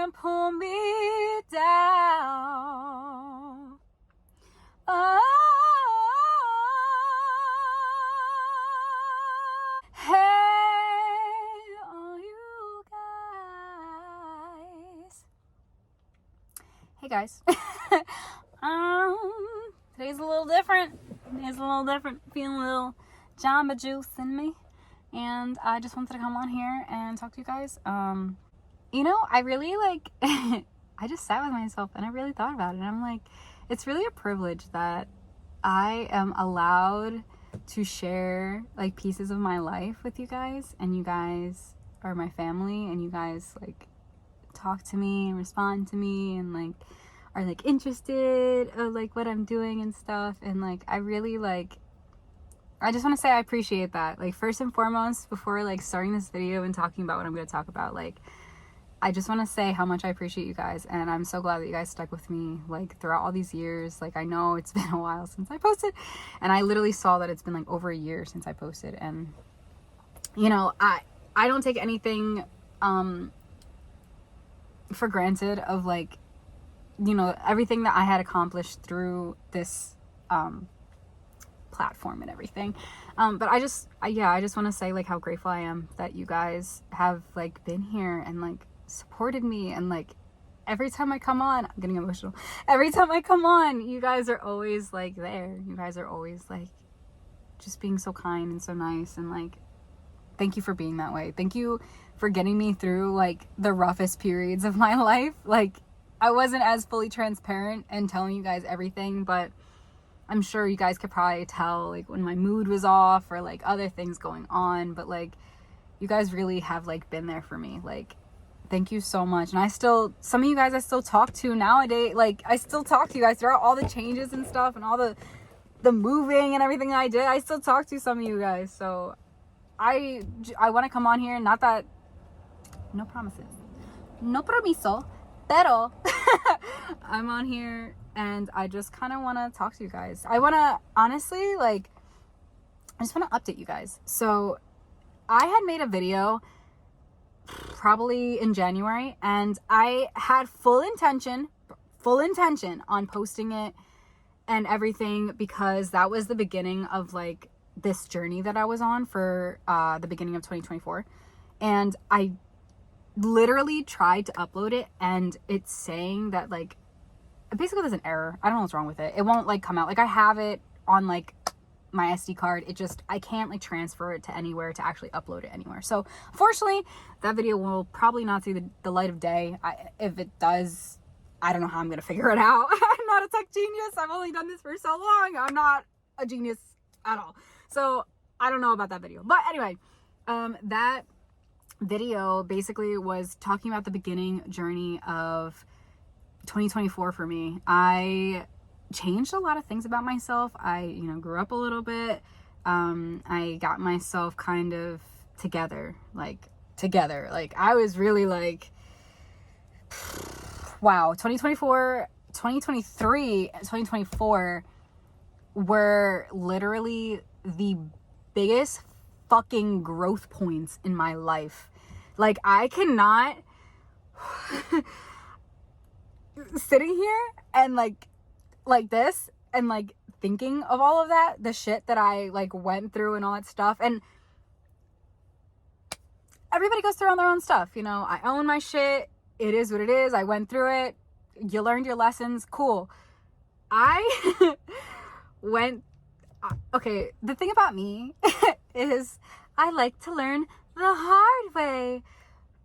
can't pull me down. Oh, hey, all you guys. Hey guys. Today's a little different. Feeling a little Jamba Juice in me. And I just wanted to come on here and talk to you guys. I really I just sat with myself and I really thought about it. And I'm like, it's really a privilege that I am allowed to share like pieces of my life with you guys, and you guys are my family, and you guys like talk to me and respond to me and like are like interested of like what I'm doing and stuff. And like I really I just want to say I appreciate that. Like, first and foremost, before like starting this video and talking about what I'm going to talk about, like I just want to say how much I appreciate you guys, and I'm so glad that you guys stuck with me like throughout all these years. Like, I know it's been a while since I posted, and I literally saw that it's been like over a year since I posted. And I don't take anything for granted of like everything that I had accomplished through this platform and everything. But I just want to say like how grateful I am that you guys have like been here and like supported me. And like every time I come on, I'm getting emotional. Every time I come on, you guys are always like there. You guys are always like just being so kind and so nice. And like, thank you for being that way. Thank you for getting me through like the roughest periods of my life. Like, I wasn't as fully transparent and telling you guys everything, but I'm sure you guys could probably tell like when my mood was off or like other things going on. But like, you guys really have like been there for me. Like, thank you so much. And some of you guys I still talk to nowadays. Like, I still talk to you guys throughout all the changes and stuff and all the moving and everything that I did. I still talk to some of you guys. So I want to come on here. Not that, no promises, no promiso, pero I'm on here and I just kind of want to talk to you guys. I want to honestly I just want to update you guys. So I had made a video probably in January, and I had full intention on posting it and everything, because that was the beginning of like this journey that I was on for the beginning of 2024. And I literally tried to upload it, and it's saying that like basically there's an error. I don't know what's wrong with it. It won't like come out. Like, I have it on like my SD card. It just, I can't like transfer it to anywhere to actually upload it anywhere. So unfortunately, that video will probably not see the light of day. If it does, I don't know how I'm gonna figure it out. I'm not a tech genius. I've only done this for so long. I'm not a genius at all. So I don't know about that video. But anyway, that video basically was talking about the beginning journey of 2024 for me. I changed a lot of things about myself. I grew up a little bit. I got myself kind of together. Like I was really like, wow, 2024, 2023, 2024 were literally the biggest fucking growth points in my life. Like, I cannot sitting here and like this and like thinking of all of that, the shit that I like went through and all that stuff. And everybody goes through on their own stuff, I own my shit. It is what it is. I went through it. You learned your lessons. Cool. I okay, the thing about me is I like to learn the hard way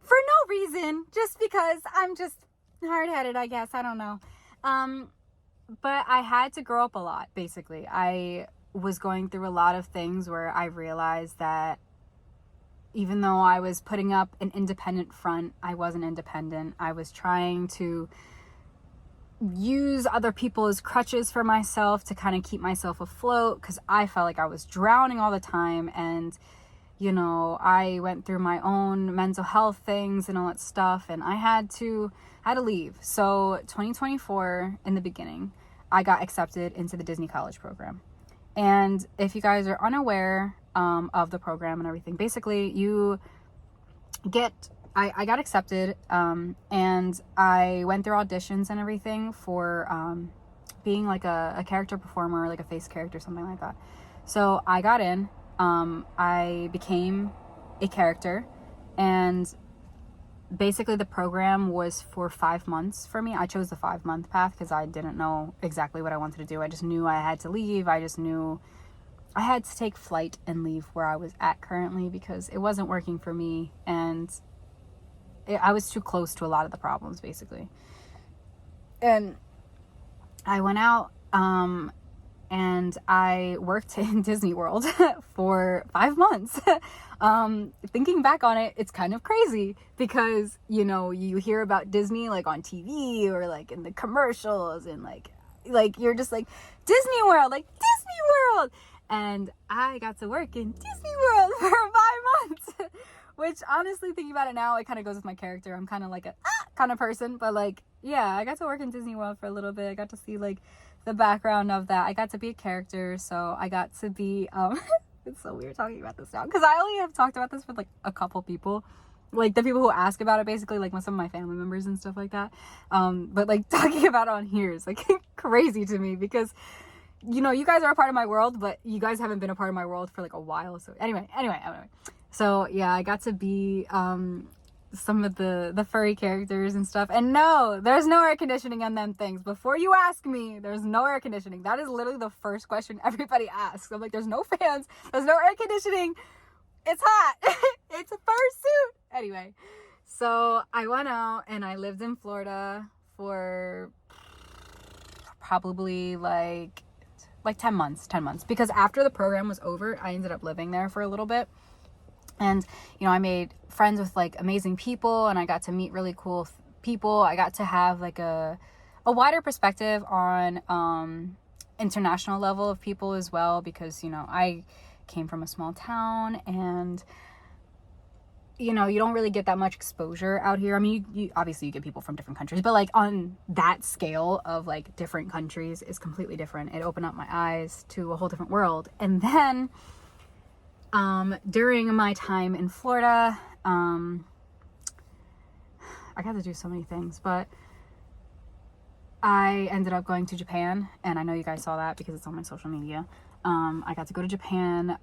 for no reason, just because I'm just hard-headed, I guess. I don't know. But I had to grow up a lot, basically. I was going through a lot of things where I realized that even though I was putting up an independent front, I wasn't independent. I was trying to use other people as crutches for myself to kind of keep myself afloat, because I felt like I was drowning all the time. And I went through my own mental health things and all that stuff, and I had to leave. So 2024, in the beginning, I got accepted into the Disney College program. And if you guys are unaware of the program and everything, basically you get I got accepted, and I went through auditions and everything for being like a character performer, like a face character, something like that. So I got in, I became a character, and basically the program was for 5 months for me. I chose the 5-month path because I didn't know exactly what I wanted to do. I just knew I had to leave. I just knew I had to take flight and leave where I was at currently because it wasn't working for me, and I was too close to a lot of the problems, basically. And I went out, and I worked in Disney World for 5 months. Thinking back on it, it's kind of crazy because, you know, you hear about Disney like on TV or like in the commercials, and like you're just like, Disney World, like Disney World. And I got to work in Disney World for 5 months, which honestly, thinking about it now, it kind of goes with my character. I'm kind of like a kind of person, but like, yeah, I got to work in Disney World for a little bit. I got to see like the background of that. I got to be a character, so I got to be it's so weird talking about this now because I only have talked about this with like a couple people, like the people who ask about it, basically, like some of my family members and stuff like that. But like talking about it on here is like crazy to me because, you know, you guys are a part of my world, but you guys haven't been a part of my world for like a while. So anyway. So yeah, I got to be some of the furry characters and stuff. And no, there's no air conditioning on them things. Before you ask me, there's no air conditioning. That is literally the first question everybody asks. I'm like, there's no fans, there's no air conditioning. It's hot. It's a fursuit. Anyway, so I went out and I lived in Florida for probably like 10 months because after the program was over, I ended up living there for a little bit. And, you know, I made friends with like amazing people, and I got to meet really cool people. I got to have like a wider perspective on international level of people as well, because, you know, I came from a small town, and, you know, you don't really get that much exposure out here. I mean, you obviously you get people from different countries, but like on that scale of like different countries is completely different. It opened up my eyes to a whole different world. And then during my time in Florida, I got to do so many things, but I ended up going to Japan, and I know you guys saw that because it's on my social media. I got to go to Japan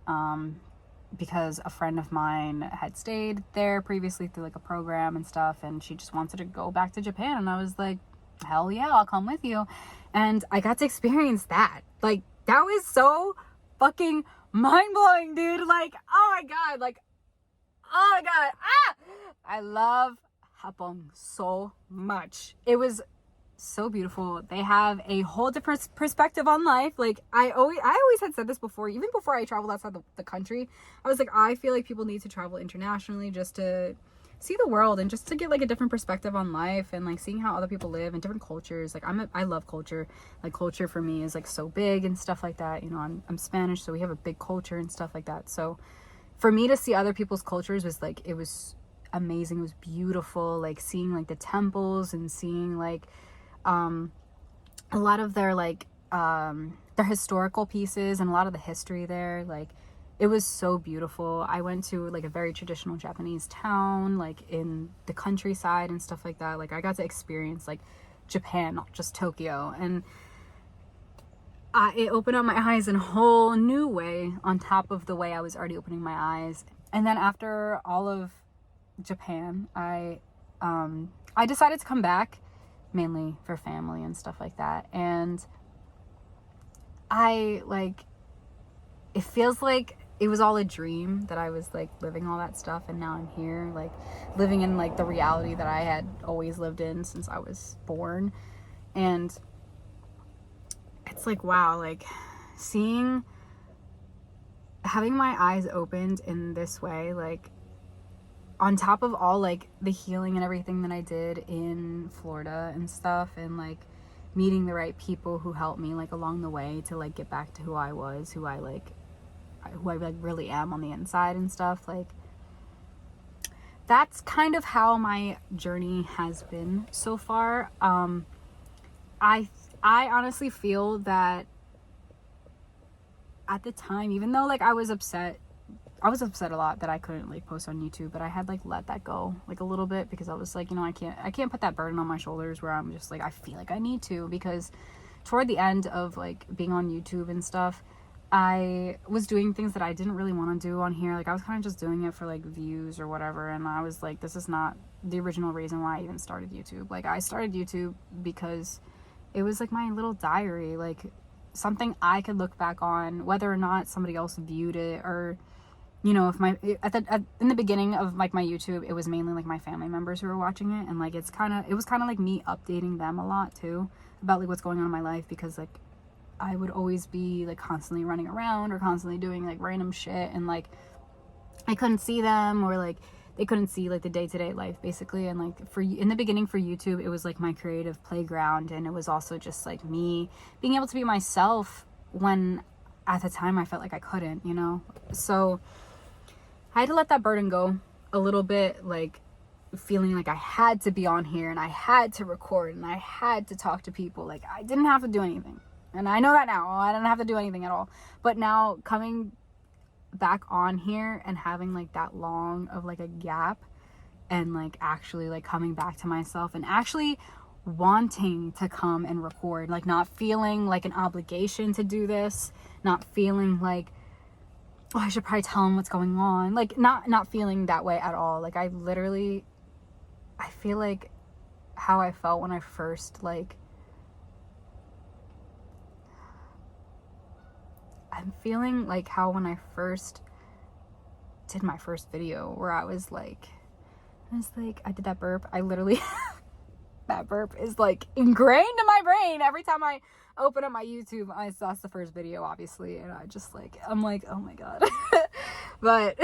because a friend of mine had stayed there previously through like a program and stuff, and she just wanted to go back to Japan, and I was like, hell yeah, I'll come with you. And I got to experience that. Like, that was so fucking mind-blowing, dude. Like, oh my god, I love Japón so much. It was so beautiful. They have a whole different perspective on life. Like, I always had said this before, even before I traveled outside the country. I was like, I feel like people need to travel internationally just to see the world and just to get like a different perspective on life and like seeing how other people live and different cultures. Like, I love culture. Like, culture for me is like so big and stuff like that. You know, I'm Spanish, so we have a big culture and stuff like that. So for me to see other people's cultures was like, it was amazing. It was beautiful. Like, seeing like the temples and seeing like a lot of their like their historical pieces and a lot of the history there. Like, it was so beautiful. I went to like a very traditional Japanese town, like in the countryside and stuff like that. Like, I got to experience like Japan, not just Tokyo, and it opened up my eyes in a whole new way on top of the way I was already opening my eyes. And then after all of Japan, I decided to come back, mainly for family and stuff like that. And it feels like it was all a dream that I was like living all that stuff, and now I'm here like living in like the reality that I had always lived in since I was born. And it's like, wow, like having my eyes opened in this way, like on top of all like the healing and everything that I did in Florida and stuff, and like meeting the right people who helped me like along the way to like get back to who I was, who I really am on the inside and stuff. Like, that's kind of how my journey has been so far. I honestly feel that at the time, even though like I was upset, I was upset a lot that I couldn't like post on YouTube, but I had like let that go like a little bit, because I was like, you know, I can't put that burden on my shoulders where I'm just like, I feel like I need to, because toward the end of like being on YouTube and stuff, I was doing things that I didn't really want to do on here. Like I was kind of just doing it for like views or whatever, and I was like, this is not the original reason why I even started YouTube. Like I started YouTube because it was like my little diary, like something I could look back on, whether or not somebody else viewed it, or you know, if in the beginning of like my YouTube, it was mainly like my family members who were watching it, and like it was kind of like me updating them a lot too about like what's going on in my life, because like I would always be like constantly running around or constantly doing like random shit, and like I couldn't see them, or like they couldn't see like the day-to-day life basically. And like in the beginning for YouTube, it was like my creative playground, and it was also just like me being able to be myself when at the time I felt like I couldn't, you know. So I had to let that burden go a little bit, like feeling like I had to be on here and I had to record and I had to talk to people. Like I didn't have to do anything, and I know that now. I didn't have to do anything at all. But now coming back on here and having like that long of like a gap, and like actually like coming back to myself and actually wanting to come and record, like not feeling like an obligation to do this, not feeling like, oh, I should probably tell him what's going on, like not feeling that way at all. Like I feel like how I felt when I first like, I'm feeling like how when I first did my first video, where I did that burp. I literally that burp is like ingrained in my brain every time I open up my YouTube. That's the first video, obviously, and I'm like, oh my god. But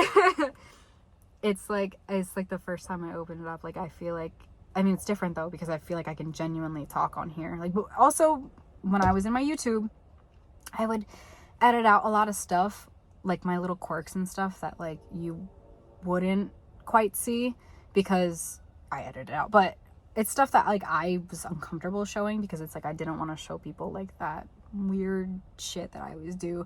it's like the first time I opened it up, like I feel like, I mean, it's different though, because I feel like I can genuinely talk on here. Like, but also when I was in my YouTube, I would edit out a lot of stuff, like my little quirks and stuff that like you wouldn't quite see because I edited it out. But it's stuff that like I was uncomfortable showing, because it's like I didn't want to show people like that weird shit that I always do.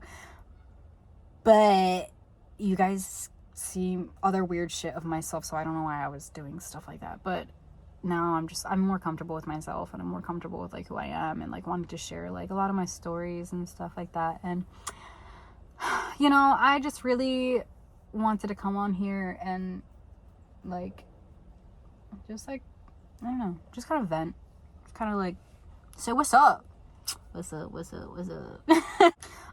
But you guys see other weird shit of myself, so I don't know why I was doing stuff like that. But now I'm more comfortable with myself, and I'm more comfortable with like who I am, and like wanted to share like a lot of my stories and stuff like that. And you know, I just really wanted to come on here and like just like, I don't know, just kind of vent, just kind of like say what's up. I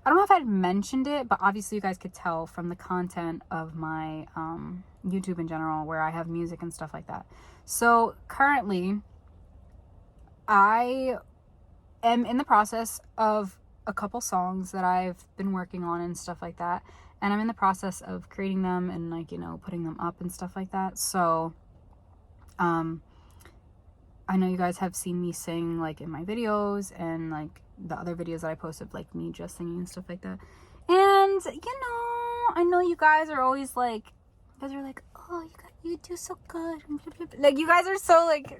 don't know if I'd mentioned it, but obviously you guys could tell from the content of my YouTube in general, where I have music and stuff like that. So currently I am in the process of a couple songs that I've been working on and stuff like that, and I'm in the process of creating them and like, you know, putting them up and stuff like that. So I know you guys have seen me sing like in my videos and like the other videos that I posted, like me just singing and stuff like that. And you know, I know you guys are always like, you guys are like, oh, you do so good. Like you guys are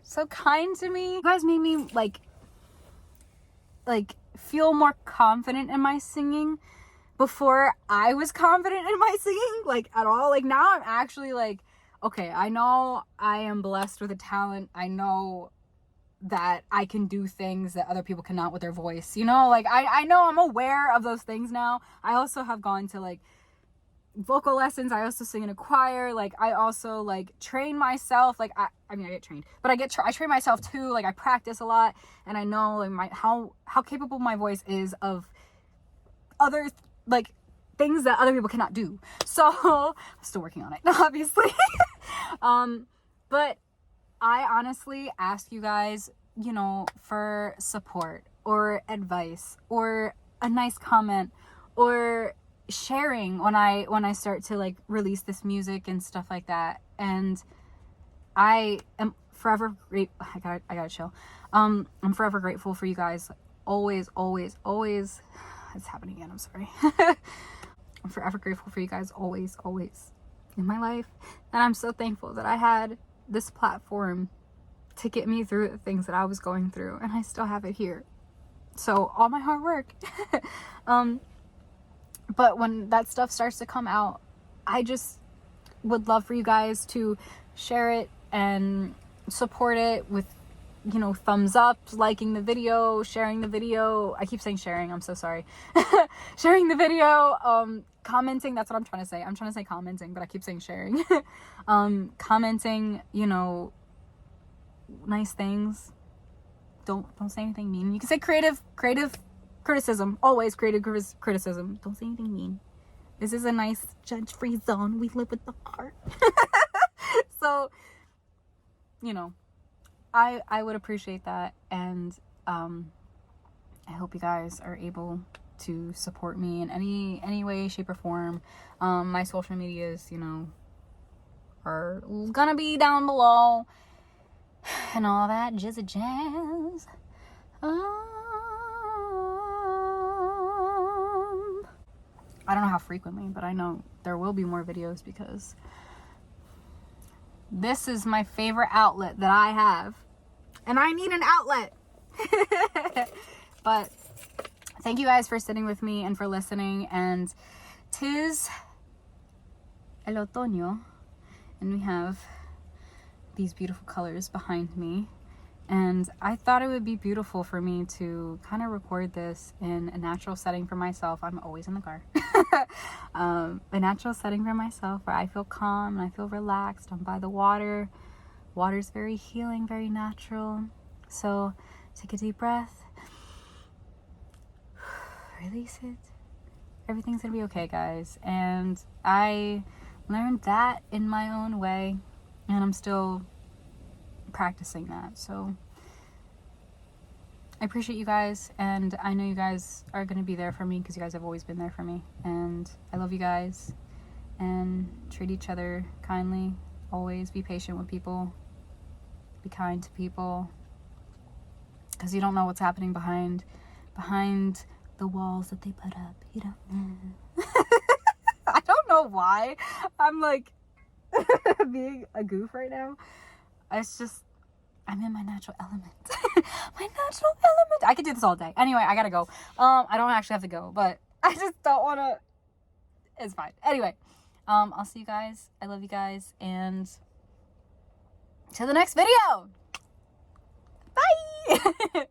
so kind to me. You guys made me like feel more confident in my singing before I was confident in my singing, like at all. Like now I'm actually like, okay, I know I am blessed with a talent. I know that I can do things that other people cannot with their voice, you know, like I know, I'm aware of those things now. I also have gone to like vocal lessons. I also sing in a choir. Like I also like train myself. Like I mean I get trained, but I train myself too. Like I practice a lot, and I know like how capable my voice is of other like things that other people cannot do. So I'm still working on it, obviously. But I honestly ask you guys, you know, for support or advice or a nice comment or sharing when I start to like release this music and stuff like that. And I am forever great. I gotta chill. I'm forever grateful for you guys. Always. It's happening again. I'm sorry. I'm forever grateful for you guys. Always in my life. And I'm so thankful that I had this platform to get me through the things that I was going through, and I still have it here. So all my hard work. But when that stuff starts to come out, I just would love for you guys to share it and support it with, you know, thumbs up, liking the video, sharing the video. I keep saying sharing, I'm so sorry. Sharing the video, commenting, that's what I'm trying to say. I'm trying to say commenting, but I keep saying sharing. Commenting, you know, nice things. Don't say anything mean. You can say creative criticism. Always creative criticism. Don't say anything mean. This is a nice judge-free zone. We live with the heart. So, you know, I would appreciate that, and I hope you guys are able to support me in any way, shape, or form. My social medias, you know, are gonna be down below, and all that jazz. I don't know how frequently, but I know there will be more videos because this is my favorite outlet that I have, and I need an outlet. But thank you guys for sitting with me and for listening. And 'tis el otoño, and we have these beautiful colors behind me, and I thought it would be beautiful for me to kind of record this in a natural setting for myself. I'm always in the car. A natural setting for myself where I feel calm and I feel relaxed. I'm by the water. Water's very healing, very natural. So take a deep breath, release it. Everything's gonna be okay, guys. And I learned that in my own way, and I'm still practicing that. So I appreciate you guys, and I know you guys are going to be there for me because you guys have always been there for me, and I love you guys, and treat each other kindly. Always be patient with people, be kind to people, because you don't know what's happening behind the walls that they put up. You don't know. I don't know why I'm like being a goof right now. It's just, I'm in my natural element. My natural element. I could do this all day. Anyway, I gotta go. I don't actually have to go, but I just don't want to. It's fine. Anyway, I'll see you guys. I love you guys, and to the next video. Bye.